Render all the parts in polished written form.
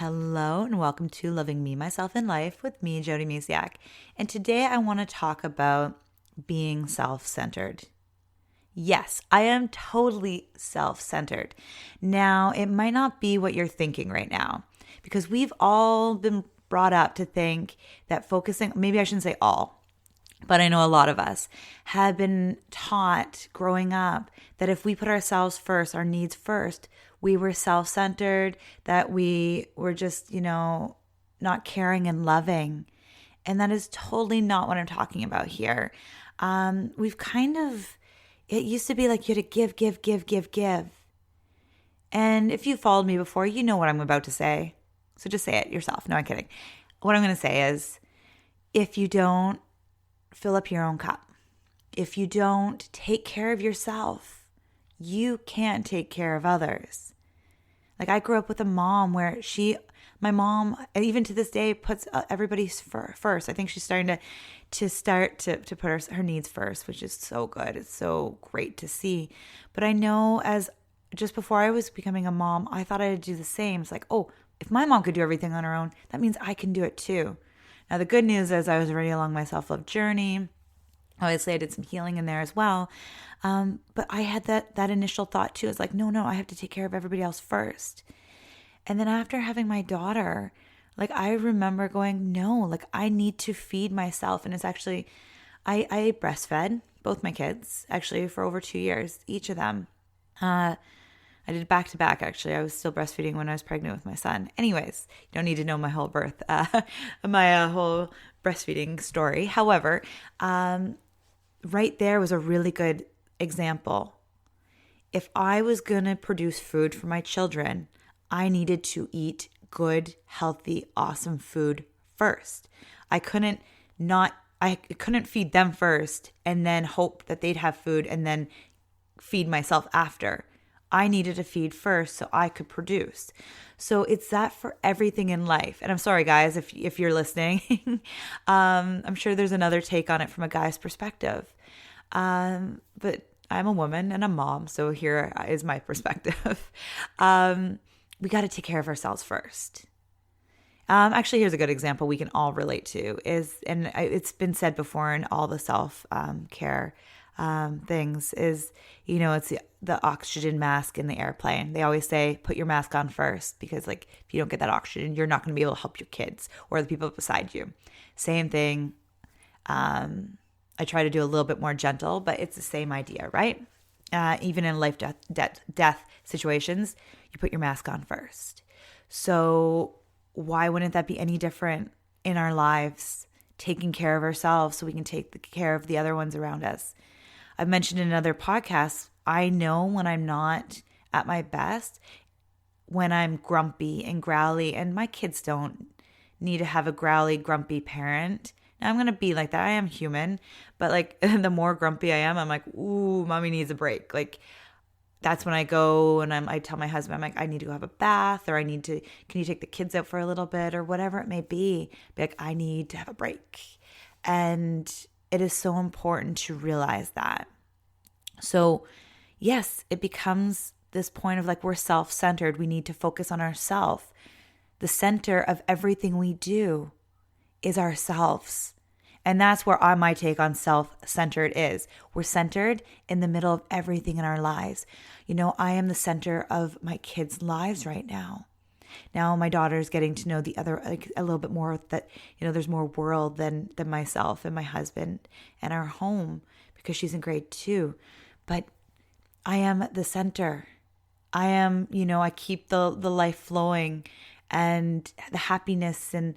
Hello and welcome to Loving Me, Myself, and Life with me, Jody Masiak. And today I want to talk about being self-centered. Yes, I am totally self-centered. Now, it might not be what you're thinking right now because we've all been brought up to think that focusing, maybe I shouldn't say all, but I know a lot of us have been taught growing up that if we put ourselves first, our needs first, we were self-centered, that we were just, not caring and loving. And that is totally not what I'm talking about here. It used to be like you had to give. And if you followed me before, you know what I'm about to say. So just say it yourself. No, I'm kidding. What I'm going to say is, if you don't fill up your own cup, if you don't take care of yourself, you can't take care of others. Like I grew up with a mom where my mom, even to this day, puts everybody first. I think she's starting to put her needs first, which is so good. It's so great to see. But I know just before I was becoming a mom, I thought I'd do the same. It's like, oh, if my mom could do everything on her own, that means I can do it too. Now, the good news is I was already along my self-love journey. Obviously, I did some healing in there as well. But I had that initial thought too. It's like, no, I have to take care of everybody else first. And then after having my daughter, like I remember going, no, like I need to feed myself. And it's actually, I breastfed both my kids actually for over 2 years, each of them. I did back to back, actually. I was still breastfeeding when I was pregnant with my son. Anyways, you don't need to know my whole birth, my whole breastfeeding story. However, right there was a really good example. If I was going to produce food for my children, I needed to eat good, healthy, awesome food first. I couldn't feed them first and then hope that they'd have food and then feed myself after. I needed to feed first so I could produce. So it's that for everything in life. And I'm sorry, guys, if you're listening. I'm sure there's another take on it from a guy's perspective. But I'm a woman and a mom, so here is my perspective. We got to take care of ourselves first. Actually, here's a good example we can all relate to it's been said before in all the self-care things is, it's the oxygen mask in the airplane. They always say, put your mask on first, because like, if you don't get that oxygen, you're not going to be able to help your kids or the people beside you. Same thing. I try to do a little bit more gentle, but it's the same idea, right? Even in life, death situations, you put your mask on first. So why wouldn't that be any different in our lives, taking care of ourselves so we can take care of the other ones around us? I've mentioned in other podcasts, I know when I'm not at my best, when I'm grumpy and growly, and my kids don't need to have a growly, grumpy parent. Now, I'm going to be like that. I am human, but like the more grumpy I am, I'm like, ooh, mommy needs a break. Like that's when I go and I tell my husband, I'm like, I need to go have a bath, or can you take the kids out for a little bit, or whatever it may be. Be like, I need to have a break. And it is so important to realize that. So yes, it becomes this point of like, we're self-centered. We need to focus on ourselves. The center of everything we do is ourselves. And that's where my take on self-centered is. We're centered in the middle of everything in our lives. I am the center of my kids' lives right now. Now my daughter's getting to know the other, like a little bit more, that, there's more world than myself and my husband and our home, because she's in grade 2. But I am the center. I am, I keep the life flowing and the happiness and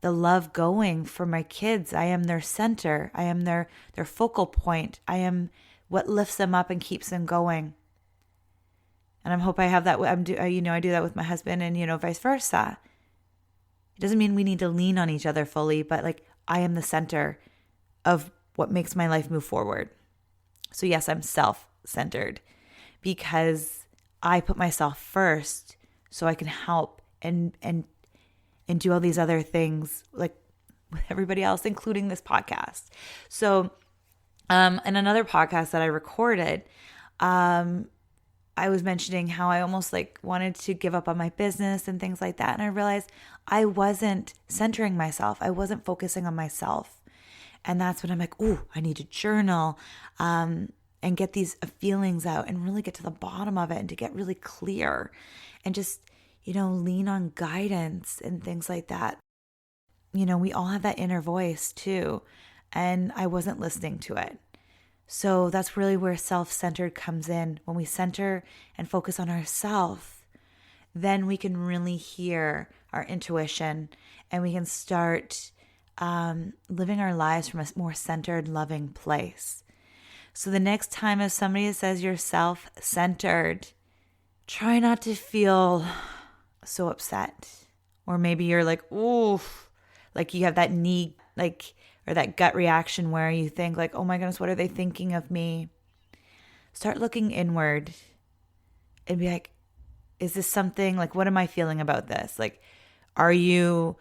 the love going for my kids. I am their center. I am their focal point. I am what lifts them up and keeps them going. And I hope I have that. I do that with my husband, and, vice versa. It doesn't mean we need to lean on each other fully, but like, I am the center of what makes my life move forward. So yes, I'm self-centered because I put myself first so I can help and do all these other things like with everybody else, including this podcast. So in another podcast that I recorded, I was mentioning how I almost like wanted to give up on my business and things like that. And I realized I wasn't centering myself. I wasn't focusing on myself. And that's when I'm like, ooh, I need to journal and get these feelings out and really get to the bottom of it and to get really clear and just, lean on guidance and things like that. We all have that inner voice too. And I wasn't listening to it. So that's really where self-centered comes in. When we center and focus on ourselves, then we can really hear our intuition and we can start living our lives from a more centered, loving place. So the next time if somebody says you're self-centered, try not to feel so upset. Or maybe you're like, ooh, like you have that knee, or that gut reaction where you think like, oh my goodness, what are they thinking of me? Start looking inward and be like, is this something, like, what am I feeling about this? Like, are you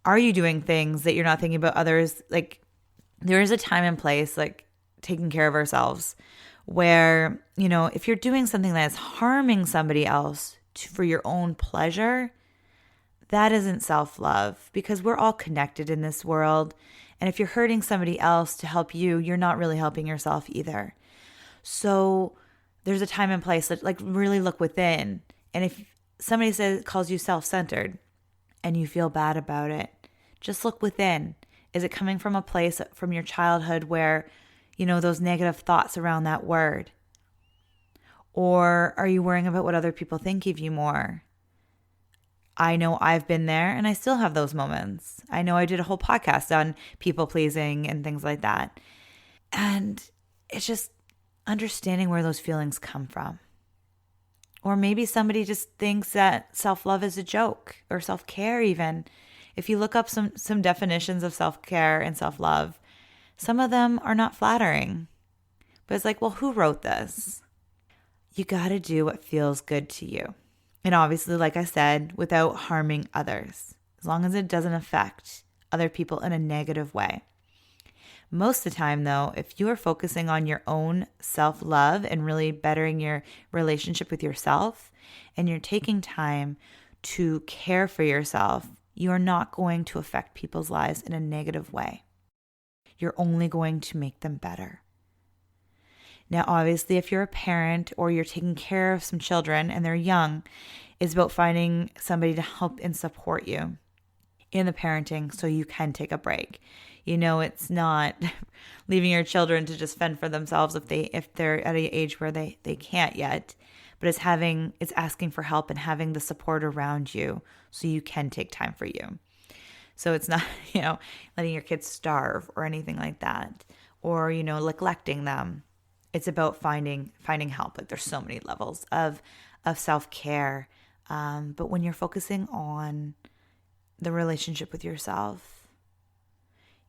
doing things that you're not thinking about others? Like, there is a time and place, like taking care of ourselves where, if you're doing something that's harming somebody else for your own pleasure, that isn't self-love, because we're all connected in this world. And if you're hurting somebody else to help you, you're not really helping yourself either. So there's a time and place that, like, really look within. And if somebody calls you self-centered and you feel bad about it, just look within. Is it coming from a place from your childhood where, those negative thoughts around that word? Or are you worrying about what other people think of you more? I know I've been there and I still have those moments. I know I did a whole podcast on people pleasing and things like that. And it's just understanding where those feelings come from. Or maybe somebody just thinks that self-love is a joke, or self-care even. If you look up some definitions of self-care and self-love, some of them are not flattering. But it's like, well, who wrote this? You got to do what feels good to you. And obviously, like I said, without harming others, as long as it doesn't affect other people in a negative way. Most of the time, though, if you are focusing on your own self-love and really bettering your relationship with yourself, and you're taking time to care for yourself, you are not going to affect people's lives in a negative way. You're only going to make them better. Now, obviously, if you're a parent or you're taking care of some children and they're young, it's about finding somebody to help and support you in the parenting so you can take a break. It's not leaving your children to just fend for themselves if they're at an age where they can't yet, but it's asking for help and having the support around you so you can take time for you. So it's not, letting your kids starve or anything like that, or, neglecting them. It's about finding help. Like, there's so many levels of self-care. But when you're focusing on the relationship with yourself,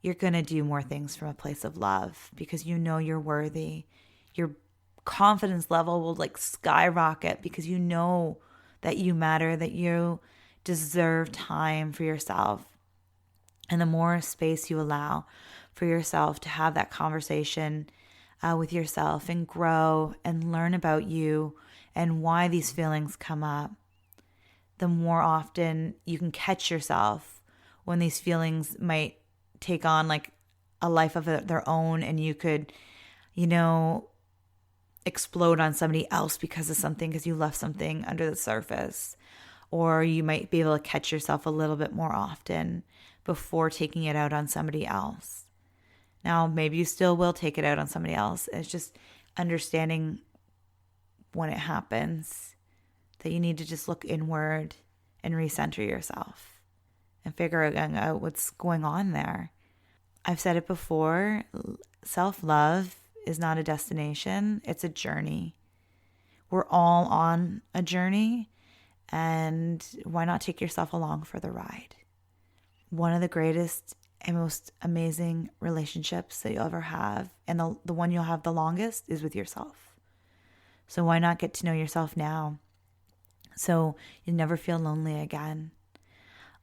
you're going to do more things from a place of love because you're worthy. Your confidence level will skyrocket because you know that you matter, that you deserve time for yourself. And the more space you allow for yourself to have that conversation with yourself and grow and learn about you and why these feelings come up, the more often you can catch yourself when these feelings might take on a life of their own, and you could, explode on somebody else because of something, because you left something under the surface. Or you might be able to catch yourself a little bit more often before taking it out on somebody else. Now, maybe you still will take it out on somebody else. It's just understanding when it happens that you need to just look inward and recenter yourself and figure out what's going on there. I've said it before, self-love is not a destination, it's a journey. We're all on a journey, and why not take yourself along for the ride? One of the greatest and most amazing relationships that you'll ever have, and the one you'll have the longest, is with yourself. So why not get to know yourself now so you never feel lonely again?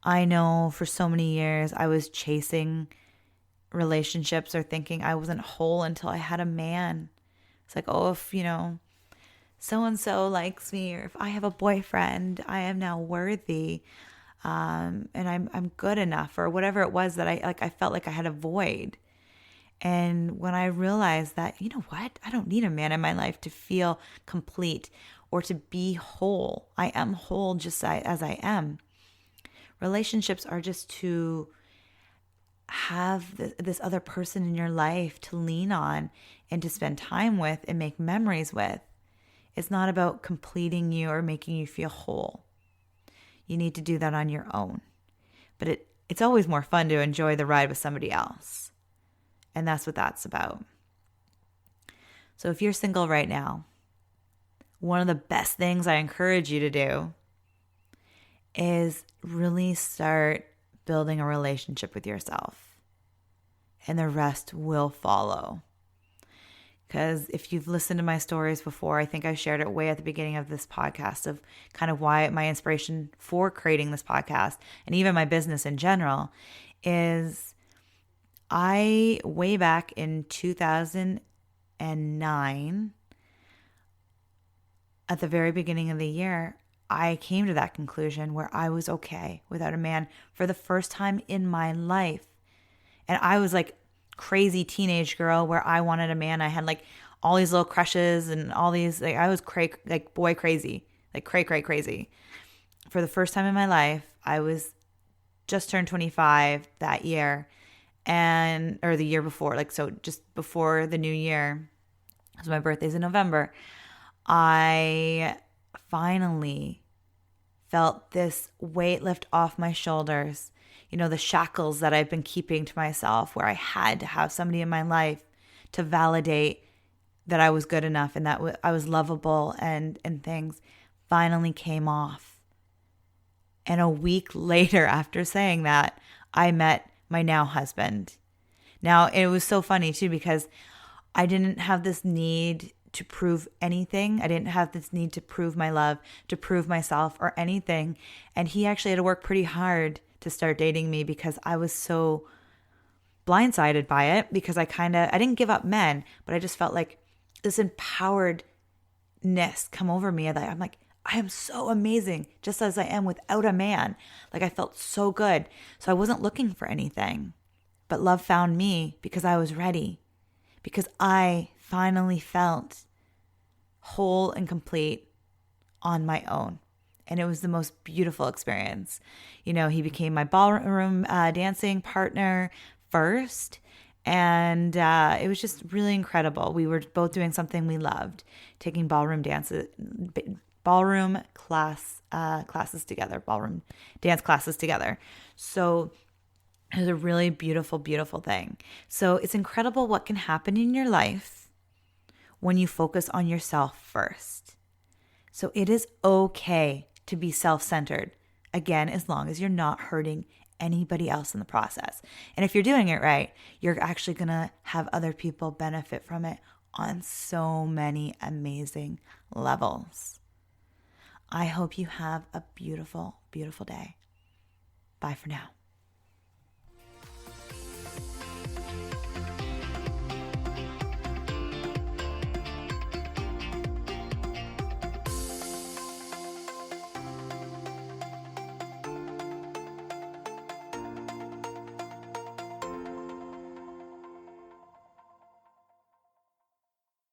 I know for so many years I was chasing relationships or thinking I wasn't whole until I had a man. It's like, oh, if so-and-so likes me, or if I have a boyfriend, I am now worthy, and I'm good enough, or whatever it was that I felt like I had a void. And when I realized that, you know what, I don't need a man in my life to feel complete or to be whole. I am whole just as I am. Relationships are just to have this other person in your life to lean on and to spend time with and make memories with. It's not about completing you or making you feel whole. You need to do that on your own. But it's always more fun to enjoy the ride with somebody else. And that's what that's about. So if you're single right now, one of the best things I encourage you to do is really start building a relationship with yourself. And the rest will follow. Because if you've listened to my stories before, I think I shared it way at the beginning of this podcast of kind of why my inspiration for creating this podcast and even my business in general is I, way back in 2009, at the very beginning of the year, I came to that conclusion where I was okay without a man for the first time in my life. And I was like crazy teenage girl where I wanted a man. I had like all these little crushes and all these, like I was boy crazy, like cray crazy. For the first time in my life, I was just turned 25 that year, or the year before, like so just before the new year. So my birthday's in November. I finally felt this weight lift off my shoulders. You know, the shackles that I've been keeping to myself, where I had to have somebody in my life to validate that I was good enough and that I was lovable and things, finally came off. And a week later, after saying that, I met my now husband. Now, it was so funny too, because I didn't have this need to prove anything. I didn't have this need to prove my love, to prove myself or anything. And he actually had to work pretty hard to start dating me because I was so blindsided by it, because I didn't give up men, but I just felt like this empoweredness come over me. That I'm like, I am so amazing just as I am without a man. Like I felt so good. So I wasn't looking for anything, but love found me because I was ready, because I finally felt whole and complete on my own. And it was the most beautiful experience. You know, he became my ballroom dancing partner first. And it was just really incredible. We were both doing something we loved, taking ballroom classes together, ballroom dance classes together. So it was a really beautiful, beautiful thing. So it's incredible what can happen in your life when you focus on yourself first. So it is okay to be self-centered, again, as long as you're not hurting anybody else in the process. And if you're doing it right, you're actually going to have other people benefit from it on so many amazing levels. I hope you have a beautiful, beautiful day. Bye for now.